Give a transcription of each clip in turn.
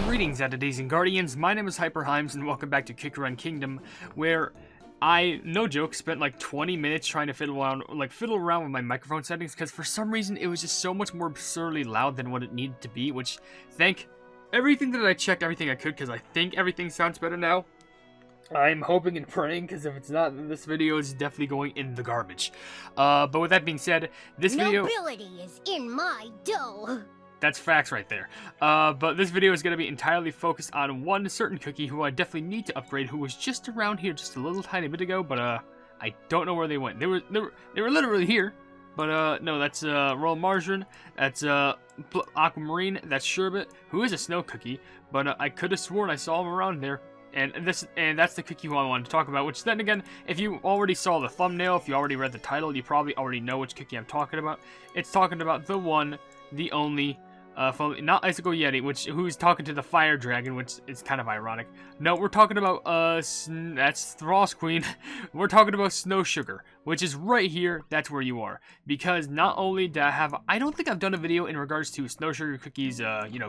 Greetings, Entities and Guardians. My name is HyperHimes, and welcome back to Kick Run Kingdom, where I, no joke, spent like 20 minutes trying to fiddle around with my microphone settings, because for some reason it was just so much more absurdly loud than what it needed to be. Which, thank everything that I checked, everything I could, because I think everything sounds better now. I'm hoping and praying, because if it's not, then this video is definitely going in the garbage. But with that being said, this video... Nobility is in my dough. That's facts right there. But this video is going to be entirely focused on one certain cookie who I definitely need to upgrade, who was just around here just a little tiny bit ago, but I don't know where they went. They were literally here. But no, that's Royal Margarine, that's Aquamarine, that's Sherbet, who is a snow cookie, but I could have sworn I saw him around there. And that's the cookie who I wanted to talk about, which then again, if you already saw the thumbnail, if you already read the title, you probably already know which cookie I'm talking about. It's talking about the one, the only, not Icicle Yeti, who's talking to the Fire Dragon, which is kind of ironic. No, we're talking about, that's Frost Queen. We're talking about Snow Sugar, which is right here. That's where you are. Because not only do I don't think I've done a video in regards to Snow Sugar Cookies,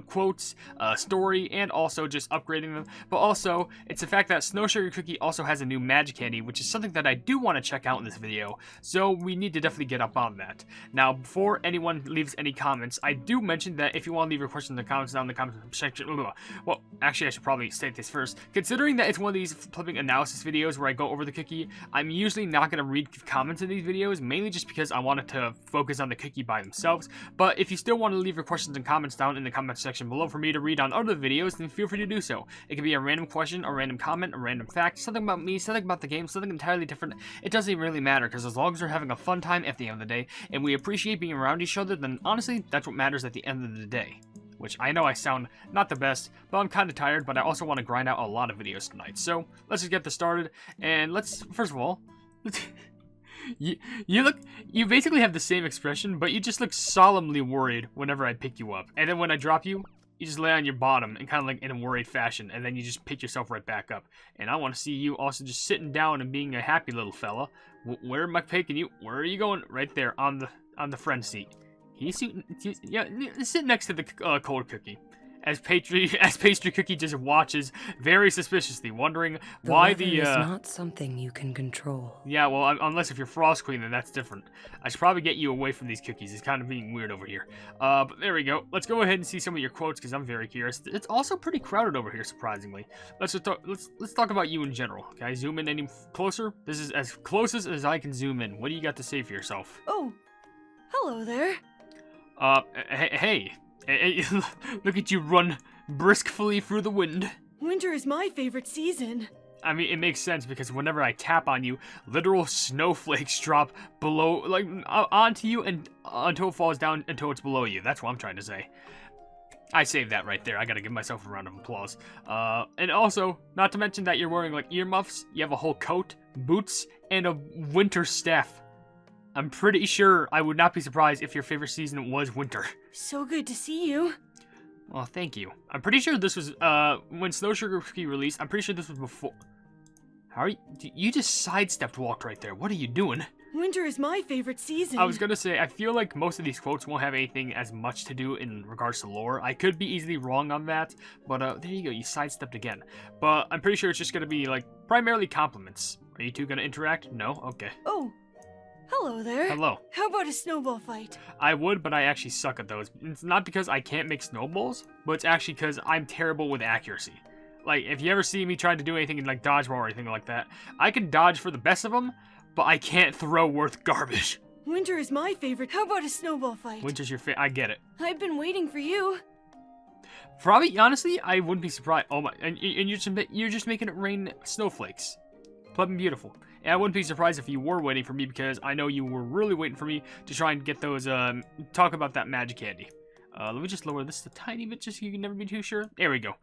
quotes, story, and also just upgrading them. But also, it's the fact that Snow Sugar Cookie also has a new magic candy, which is something that I do want to check out in this video. So we need to definitely get up on that. Now, before anyone leaves any comments, I do mention that if you want to leave your questions in the comments down in the comment section, well, actually I should probably state this first. Considering that it's one of these flipping analysis videos where I go over the cookie, I'm usually not going to read comments in these videos, mainly just because I wanted to focus on the cookie by themselves. But if you still want to leave your questions and comments down in the comment section below for me to read on other videos, then feel free to do so. It could be a random question, a random comment, a random fact, something about me, something about the game, something entirely different. It doesn't even really matter, because as long as we're having a fun time at the end of the day, and we appreciate being around each other, then honestly, that's what matters at the end of the day. Which I know I sound not the best, but I'm kind of tired, but I also want to grind out a lot of videos tonight. So, let's just get this started, and first of all, you basically have the same expression, but you just look solemnly worried whenever I pick you up. And then when I drop you, you just lay on your bottom and kind of like in a worried fashion, and then you just pick yourself right back up. And I want to see you also just sitting down and being a happy little fella. Where am I taking you? Where are you going? Right there on the friend seat. Sit next to the cold cookie. As pastry cookie just watches very suspiciously, wondering why the is not something you can control. Yeah, well, unless if you're Frost Queen, then that's different. I should probably get you away from these cookies. It's kind of being weird over here. But there we go. Let's go ahead and see some of your quotes, because I'm very curious. It's also pretty crowded over here, surprisingly. Let's talk about you in general. Can I zoom in any closer? This is as close as I can zoom in. What do you got to say for yourself? Oh, hello there. Hey, look at you run briskly through the wind. Winter is my favorite season. I mean, it makes sense because whenever I tap on you, literal snowflakes drop below, like, onto you and until it falls down until it's below you. That's what I'm trying to say. I saved that right there. I gotta give myself a round of applause. And also, not to mention that you're wearing, like, earmuffs, you have a whole coat, boots, and a winter staff. I'm pretty sure I would not be surprised if your favorite season was winter. So good to see you. Well, thank you. I'm pretty sure this was, when Snow Sugar Cookie released, I'm pretty sure this was before. How are you? You just sidestepped walked right there. What are you doing? Winter is my favorite season. I was gonna say, I feel like most of these quotes won't have anything as much to do in regards to lore. I could be easily wrong on that, but there you go, you sidestepped again. But I'm pretty sure it's just gonna be, like, primarily compliments. Are you two gonna interact? No? Okay. Oh. Hello there. Hello. How about a snowball fight? I would, but I actually suck at those. It's not because I can't make snowballs, but it's actually because I'm terrible with accuracy. Like, if you ever see me trying to do anything in, like, dodgeball or anything like that, I can dodge for the best of them, but I can't throw worth garbage. Winter is my favorite. How about a snowball fight? Winter's your favorite. I get it. I've been waiting for you. Probably, honestly, I wouldn't be surprised. Oh my, and you're just making it rain snowflakes. Pleb and beautiful. And I wouldn't be surprised if you were waiting for me, because I know you were really waiting for me to try and get those, talk about that magic candy. Let me just lower this a tiny bit just so you can never be too sure. There we go.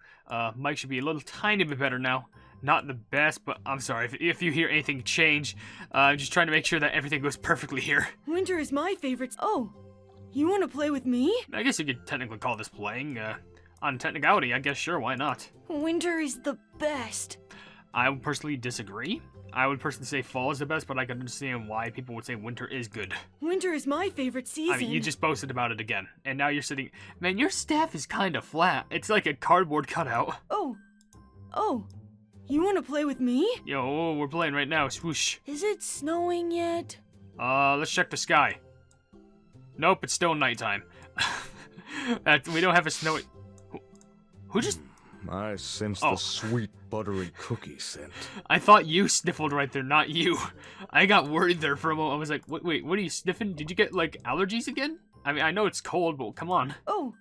Mic should be a little tiny bit better now. Not the best, but I'm sorry if you hear anything change. I'm just trying to make sure that everything goes perfectly here. Winter is my favorite. Oh, you want to play with me? I guess you could technically call this playing. On technicality, I guess sure, why not? Winter is the best. I personally disagree. I would personally say fall is the best, but I can understand why people would say winter is good. Winter is my favorite season. I mean, you just boasted about it again, and now you're sitting... Man, your staff is kind of flat. It's like a cardboard cutout. Oh, you want to play with me? Yo, we're playing right now. Swoosh. Is it snowing yet? Let's check the sky. Nope, it's still nighttime. We don't have a snowy... Who just... I sense the sweet, buttery cookie scent. I thought you sniffled right there, not you. I got worried there for a moment. I was like, wait, what are you sniffing? Did you get, like, allergies again? I mean, I know it's cold, but come on. Oh,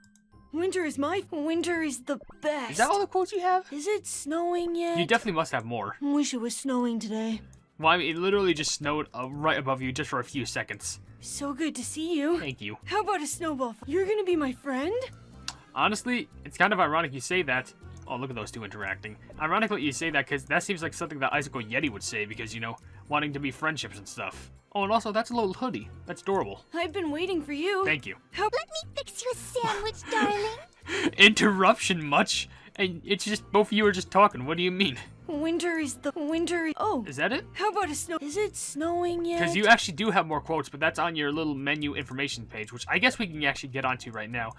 winter is the best. Is that all the quotes you have? Is it snowing yet? You definitely must have more. Wish it was snowing today. Well, I mean, it literally just snowed right above you just for a few seconds. So good to see you. Thank you. How about a snowball? You're gonna be my friend? Honestly, it's kind of ironic you say that. Oh, look at those two interacting. Ironically, you say that because that seems like something that Icicle Yeti would say because, you know, wanting to be friendships and stuff. Oh, and also, that's a little hoodie. That's adorable. I've been waiting for you. Thank you. Let me fix you a sandwich, darling. Interruption much? And it's just, both of you are just talking. What do you mean? Winter is... Oh. Is that it? How about a snow... Is it snowing yet? Because you actually do have more quotes, but that's on your little menu information page, which I guess we can actually get onto right now.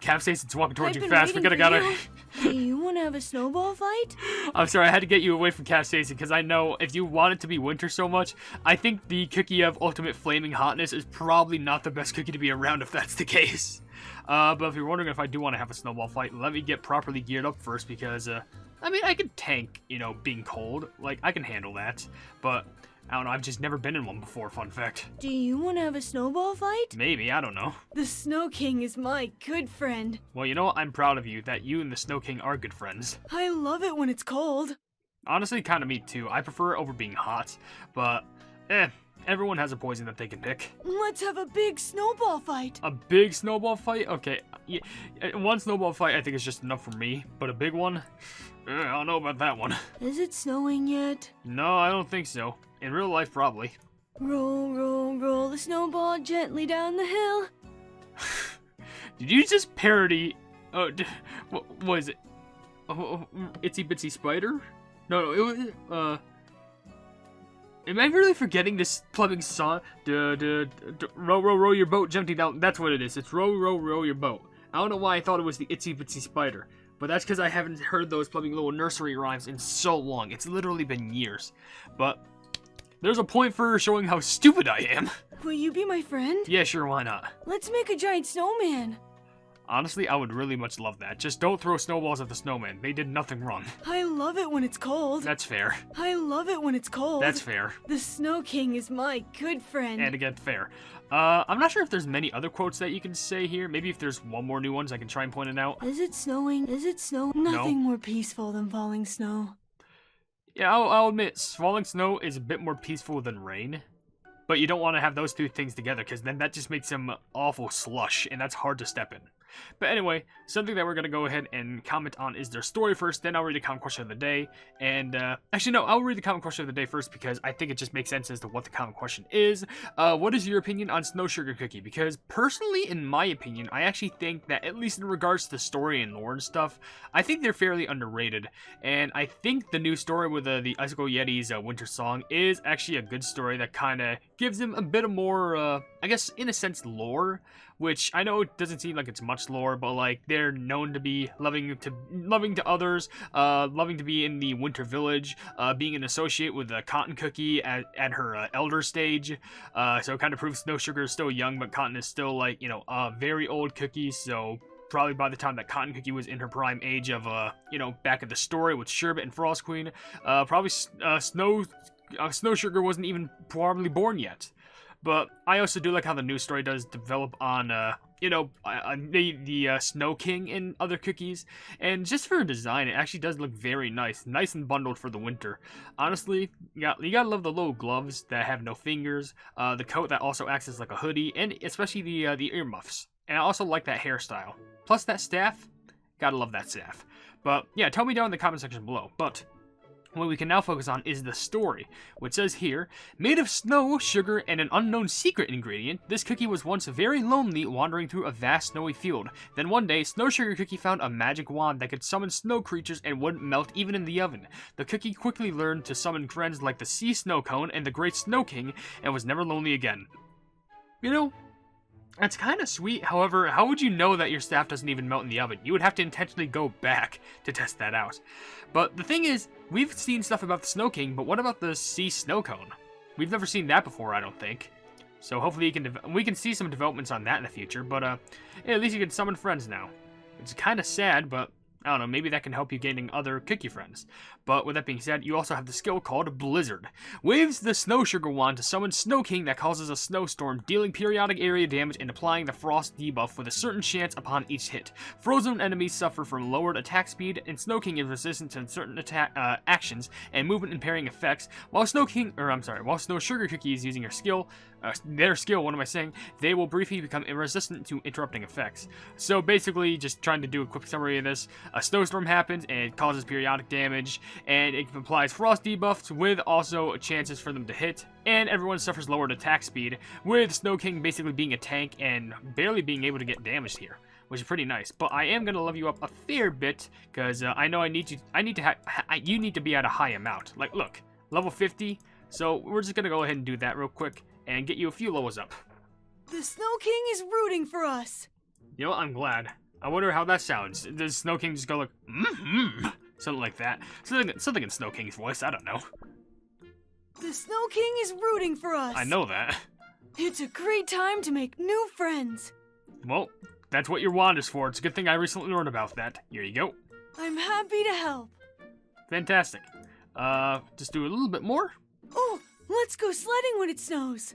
Cap Station's walking towards you fast. We gotta... Do you want to have a snowball fight? I'm sorry, I had to get you away from Cap Station because I know if you want it to be winter so much, I think the cookie of ultimate flaming hotness is probably not the best cookie to be around if that's the case. But if you're wondering if I do want to have a snowball fight, let me get properly geared up first because, I mean, I can tank, you know, being cold. Like, I can handle that. But, I don't know, I've just never been in one before, fun fact. Do you want to have a snowball fight? Maybe, I don't know. The Snow King is my good friend. Well, you know what? I'm proud of you that you and the Snow King are good friends. I love it when it's cold. Honestly, kind of me too. I prefer it over being hot, but, everyone has a poison that they can pick. Let's have a big snowball fight. A big snowball fight? Okay, yeah, one snowball fight I think is just enough for me, but a big one? I don't know about that one. Is it snowing yet? No, I don't think so. In real life, probably. Roll, roll, roll the snowball gently down the hill. Did you just parody... Oh, what was it? Oh, Itsy Bitsy Spider? No, it was... Am I really forgetting this plumbing song? Row, row, row your boat gently down. That's what it is. It's row, row, row your boat. I don't know why I thought it was the Itsy Bitsy Spider. But that's because I haven't heard those plumbing little nursery rhymes in so long. It's literally been years. But there's a point for showing how stupid I am. Will you be my friend? Yeah, sure, why not? Let's make a giant snowman. Honestly, I would really much love that. Just don't throw snowballs at the snowman. They did nothing wrong. I love it when it's cold. That's fair. I love it when it's cold. That's fair. The Snow King is my good friend. And again, fair. I'm not sure if there's many other quotes that you can say here. Maybe if there's one more new ones, I can try and point it out. Is it snowing? Is it snow? Nothing more peaceful than falling snow. Yeah, I'll admit, falling snow is a bit more peaceful than rain. But you don't want to have those two things together, because then that just makes them awful slush, and that's hard to step in. But anyway, something that we're going to go ahead and comment on is their story first, then I'll read the comment question of the day, and, actually no, I'll read the comment question of the day first, because I think it just makes sense as to what the comment question is. What is your opinion on Snow Sugar Cookie? Because, personally, in my opinion, I actually think that, at least in regards to the story and lore and stuff, I think they're fairly underrated, and I think the new story with the Icicle Yeti's Winter Song is actually a good story that kind of gives them a bit of more, I guess, in a sense, lore, which I know it doesn't seem like it's much lore, but like they're known to be loving to others, loving to be in the Winter Village, being an associate with Cotton Cookie at her elder stage, so it kind of proves Snow Sugar is still young, but Cotton is still like, you know, a very old cookie, so probably by the time that Cotton Cookie was in her prime age of, you know, back at the story with Sherbet and Frost Queen, probably Snow Sugar wasn't even probably born yet. But I also do like how the news story does develop on, you know, the Snow King and other cookies. And just for a design, it actually does look very nice. Nice and bundled for the winter. Honestly, you gotta love the little gloves that have no fingers. The coat that also acts as like a hoodie. And especially the earmuffs. And I also like that hairstyle. Plus that staff. Gotta love that staff. But yeah, tell me down in the comment section below. But What we can now focus on is the story, which says here, made of snow, sugar, and an unknown secret ingredient, this cookie was once very lonely wandering through a vast snowy field. Then one day, Snow Sugar Cookie found a magic wand that could summon snow creatures and wouldn't melt even in the oven. The cookie quickly learned to summon friends like the Sea Snow Cone and the Great Snow King, and was never lonely again. You know, that's kind of sweet. However, how would you know that your staff doesn't even melt in the oven? You would have to intentionally go back to test that out. But the thing is, we've seen stuff about the Snow King, but what about the Sea Snow Cone? We've never seen that before, I don't think. So hopefully we can see some developments on that in the future, but yeah, at least you can summon friends now. It's kind of sad, but I don't know, maybe that can help you gaining other cookie friends. But with that being said, you also have the skill called Blizzard. Waves the Snow Sugar Wand to summon Snow King that causes a snowstorm, dealing periodic area damage and applying the Frost debuff with a certain chance upon each hit. Frozen enemies suffer from lowered attack speed, and Snow King is resistant to certain attack actions and movement impairing effects. While Snow Sugar Cookie is using their skill, they will briefly become resistant to interrupting effects. So basically, just trying to do a quick summary of this, a snowstorm happens and it causes periodic damage, and it applies frost debuffs with also chances for them to hit, and everyone suffers lowered attack speed, with Snow King basically being a tank and barely being able to get damaged here, which is pretty nice. But I am gonna level you up a fair bit because I know you need to be at a high amount. Like, look, level 50. So we're just gonna go ahead and do that real quick and get you a few levels up. The Snow King is rooting for us. You know, I'm glad. I wonder how that sounds. Does Snow King just go like, something like that? Something in Snow King's voice, I don't know. The Snow King is rooting for us. I know that. It's a great time to make new friends. Well, that's what your wand is for. It's a good thing I recently learned about that. Here you go. I'm happy to help. Fantastic. Just do a little bit more. Oh, let's go sledding when it snows.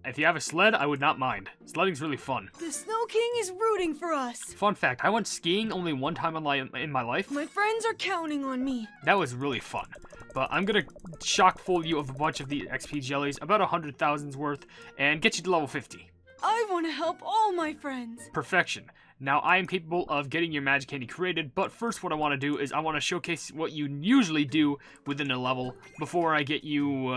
If you have a sled, I would not mind. Sledding's really fun. The Snow King is rooting for us. Fun fact, I went skiing only one time in my life. My friends are counting on me. That was really fun. But I'm gonna shock full you of a bunch of the XP jellies, about 100,000's worth, and get you to level 50. I want to help all my friends. Perfection. Now, I am capable of getting your magic candy created, but first what I want to do is I want to showcase what you usually do within a level before I get you,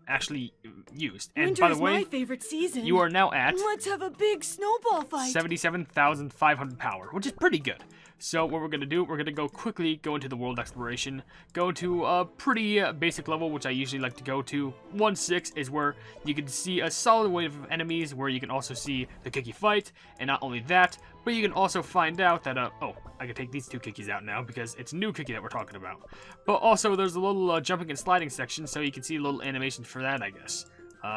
actually used. And Winter by the is way, my favorite season. you are now at Let's have a big snowball fight. 77,500 power, which is pretty good. So what we're going to do, we're going to go into the world exploration, go to a pretty basic level, which I usually like to go to. 1-6 is where you can see a solid wave of enemies, where you can also see the cookie fight, and not only that, but you can also find out that, oh, I can take these two cookies out now, because it's a new cookie that we're talking about. But also, there's a little jumping and sliding section, so you can see a little animation for that, I guess.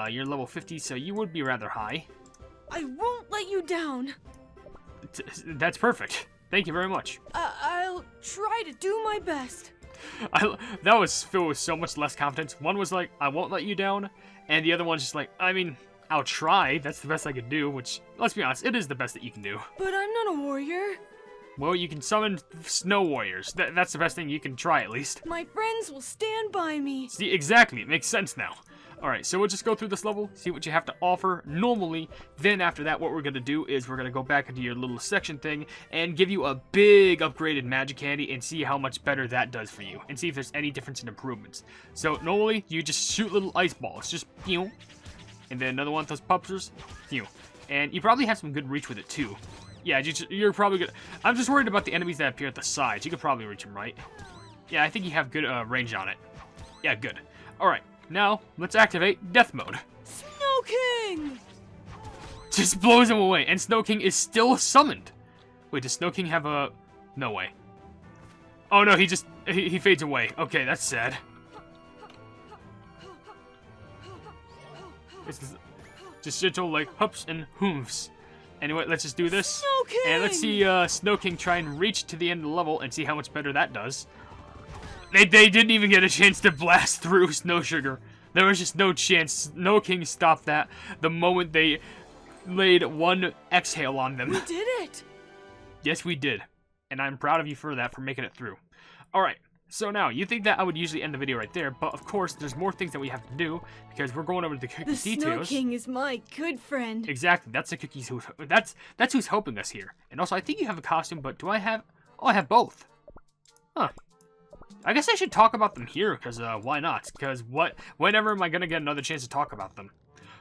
You're level 50, so you would be rather high. I won't let you down. That's perfect. Thank you very much. I'll try to do my best. That was filled with so much less confidence. One was like, I won't let you down, and the other one's just like, I mean, I'll try. That's the best I could do, which, let's be honest, it is the best that you can do. But I'm not a warrior. Well, you can summon snow warriors. That's the best thing you can try, at least. My friends will stand by me. See, exactly. It makes sense now. Alright, so we'll just go through this level, see what you have to offer normally. Then after that, what we're going to do is we're going to go back into your little section thing and give you a big upgraded magic candy and see how much better that does for you. And see if there's any difference in improvements. So normally, you just shoot little ice balls. Just, and then another one of those puppers, and you probably have some good reach with it too. Yeah, you're probably good. I'm just worried about the enemies that appear at the sides. You could probably reach them, right? Yeah, I think you have good range on it. Yeah, good. Alright. Now, let's activate Death Mode. Snow King! Just blows him away, and Snow King is still summoned. Wait, does Snow King have a... No way. Oh no, he fades away. Okay, that's sad. It's just gentle like hups and hoofs. Anyway, let's just do this. Snow King! And let's see Snow King try and reach to the end of the level and see how much better that does. They didn't even get a chance to blast through Snow Sugar. There was just no chance. Snow King stopped that the moment they laid one exhale on them. We did it! Yes, we did. And I'm proud of you for that, for making it through. Alright, so now, you think that I would usually end the video right there, but of course, there's more things that we have to do, because we're going over the cookie The details. Snow King is my good friend. Exactly, that's the cookies that's who's helping us here. And also, I think you have a costume, but do I have... Oh, I have both. Huh. I guess I should talk about them here, because why not? Because whenever am I going to get another chance to talk about them?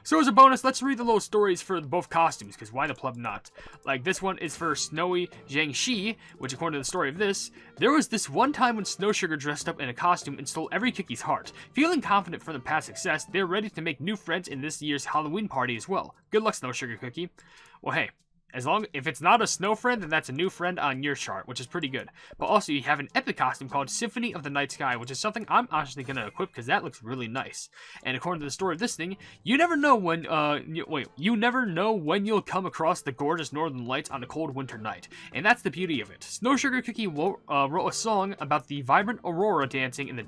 So as a bonus, let's read the little stories for both costumes, because why the pleb not? Like, this one is for Snowy Jiangxi, which according to the story of this, there was this one time when Snow Sugar dressed up in a costume and stole every cookie's heart. Feeling confident from the past success, they're ready to make new friends in this year's Halloween party as well. Good luck, Snow Sugar Cookie. Well, hey. If it's not a snow friend, then that's a new friend on your chart, which is pretty good. But also, you have an epic costume called Symphony of the Night Sky, which is something I'm actually going to equip because that looks really nice. And according to the story of this thing, you never know when, you never know when you'll come across the gorgeous northern lights on a cold winter night. And that's the beauty of it. Snow Sugar Cookie wrote a song about the vibrant aurora dancing in the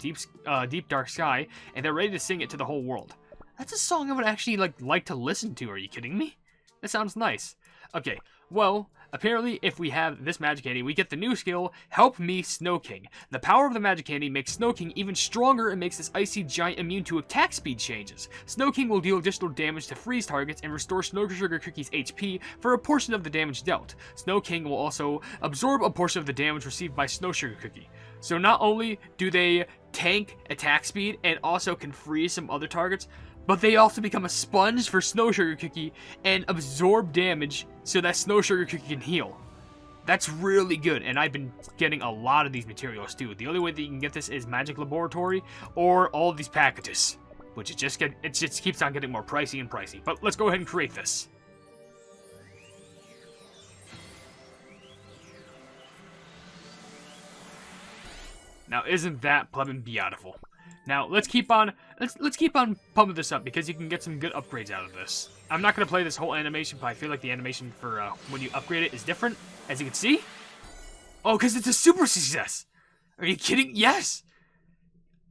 deep dark sky, and they're ready to sing it to the whole world. That's a song I would actually like to listen to. Are you kidding me? That sounds nice. Okay, well, apparently if we have this magic candy, we get the new skill, Help Me Snow King. The power of the magic candy makes Snow King even stronger and makes this icy giant immune to attack speed changes. Snow King will deal additional damage to freeze targets and restore Snow Sugar Cookie's HP for a portion of the damage dealt. Snow King will also absorb a portion of the damage received by Snow Sugar Cookie. So not only do they tank attack speed and also can freeze some other targets, but they also become a sponge for Snow Sugar Cookie and absorb damage so that Snow Sugar Cookie can heal. That's really good, and I've been getting a lot of these materials too. The only way that you can get this is Magic Laboratory or all of these packages, which it just keeps on getting more pricey and pricey. But let's go ahead and create this. Now, isn't that plebin' beautiful? Now, let's keep on pumping this up because you can get some good upgrades out of this. I'm not going to play this whole animation, but I feel like the animation for when you upgrade it is different, as you can see. Oh, because it's a super success. Are you kidding? Yes.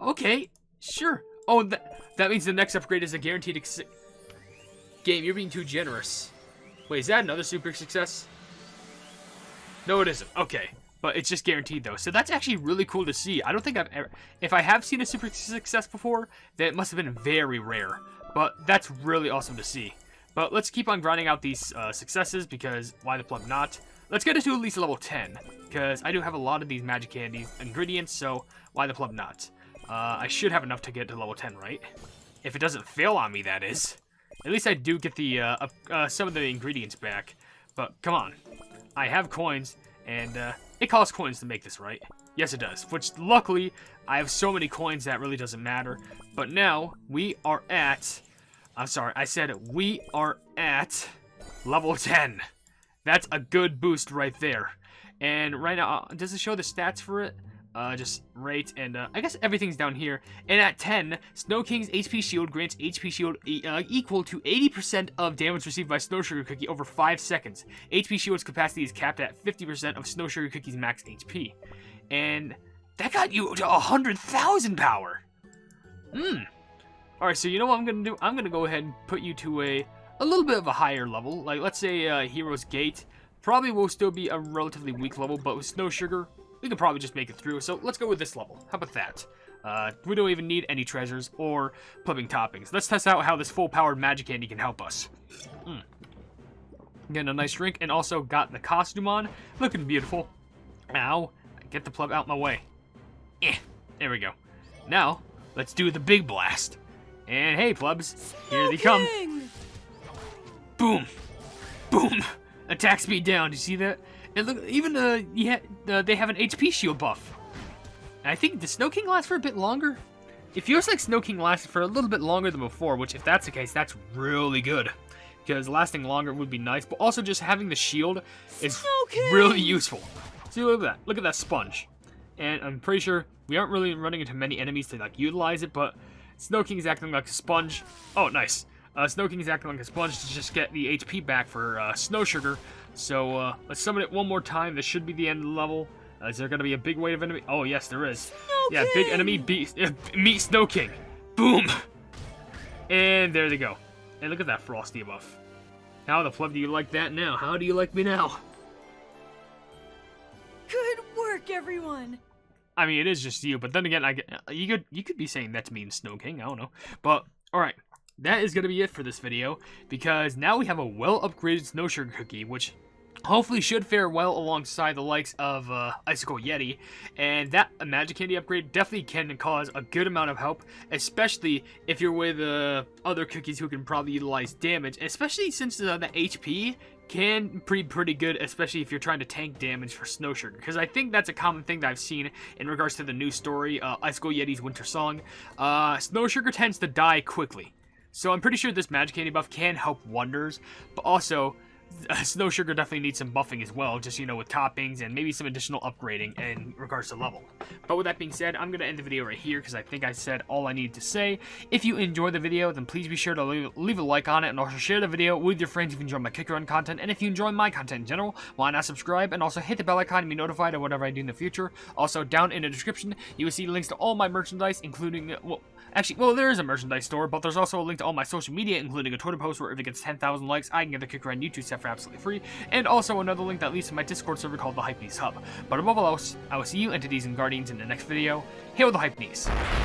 Okay, sure. Oh, that means the next upgrade is a guaranteed game. You're being too generous. Wait, is that another super success? No, it isn't. Okay. But it's just guaranteed, though. So that's actually really cool to see. I don't think I've ever... If I have seen a super success before, then it must have been very rare. But that's really awesome to see. But let's keep on grinding out these successes, because why the plug not? Let's get it to at least level 10, because I do have a lot of these magic candies ingredients, so why the plug not? I should have enough to get to level 10, right? If it doesn't fail on me, that is. At least I do get the some of the ingredients back. But come on. I have coins, and... it costs coins to make this, right? Yes, it does. Which, luckily, I have so many coins that really doesn't matter. But now, we are at... I'm sorry, I said we are at level 10. That's a good boost right there. And right now, does it show the stats for it? Just rate, and I guess everything's down here. And at 10, Snow King's HP shield grants HP shield equal to 80% of damage received by Snow Sugar Cookie over 5 seconds. HP shield's capacity is capped at 50% of Snow Sugar Cookie's max HP. And that got you to 100,000 power. Alright, so you know what I'm gonna do? I'm gonna go ahead and put you to a little bit of a higher level. Like, let's say Hero's Gate. Probably will still be a relatively weak level, but with Snow Sugar, we can probably just make it through, so let's go with this level. How about that? We don't even need any treasures or plumbing toppings. Let's test out how this full-powered magic candy can help us. Getting a nice drink, and also got the costume on. Looking beautiful. Now, get the plug out my way. There we go. Now, let's do the big blast. And hey, plebs, here they come. Boom. Boom. Attack speed down. Do you see that? And look, even they have an HP shield buff. And I think, does Snow King last for a bit longer? It feels like Snow King lasted for a little bit longer than before, which if that's the case, that's really good. Because lasting longer would be nice, but also just having the shield is really useful. See, look at that. Look at that sponge. And I'm pretty sure we aren't really running into many enemies to like utilize it, but Snow King is acting like a sponge. Oh, nice. Snow King is acting like a sponge to just get the HP back for Snow Sugar. So, let's summon it one more time. This should be the end of the level. Is there going to be a big wave of enemy? Oh, yes, there is. Yeah, big enemy meet Snow King. Boom! And there they go. And look at that frosty buff. How the flip do you like that now? How do you like me now? Good work, everyone. I mean, it is just you, but then again, you could be saying that to me in Snow King. I don't know. But, alright. That is going to be it for this video, because now we have a well-upgraded Snow Sugar Cookie, which hopefully should fare well alongside the likes of Icicle Yeti, and that magic candy upgrade definitely can cause a good amount of help, especially if you're with other cookies who can probably utilize damage, especially since the HP can be pretty good, especially if you're trying to tank damage for Snow Sugar, because I think that's a common thing that I've seen in regards to the new story, Icicle Yeti's Winter Song. Snow Sugar tends to die quickly, so I'm pretty sure this magic candy buff can help wonders, but also Snow Sugar definitely needs some buffing as well, just, you know, with toppings and maybe some additional upgrading in regards to level. But with that being said, I'm going to end the video right here because I think I said all I need to say. If you enjoyed the video, then please be sure to leave a like on it, and also share the video with your friends if you enjoy my Kick Run content. And if you enjoy my content in general, why not subscribe and also hit the bell icon to be notified of whatever I do in the future. Also, down in the description, you will see links to all my merchandise, including, well, there is a merchandise store, but there's also a link to all my social media, including a Twitter post where if it gets 10,000 likes, I can get the Kick Run YouTube set for absolutely free, and also another link that leads to my Discord server called the Hypenese Hub. But above all else, I will see you entities and guardians in the next video. Hail the Hypenese!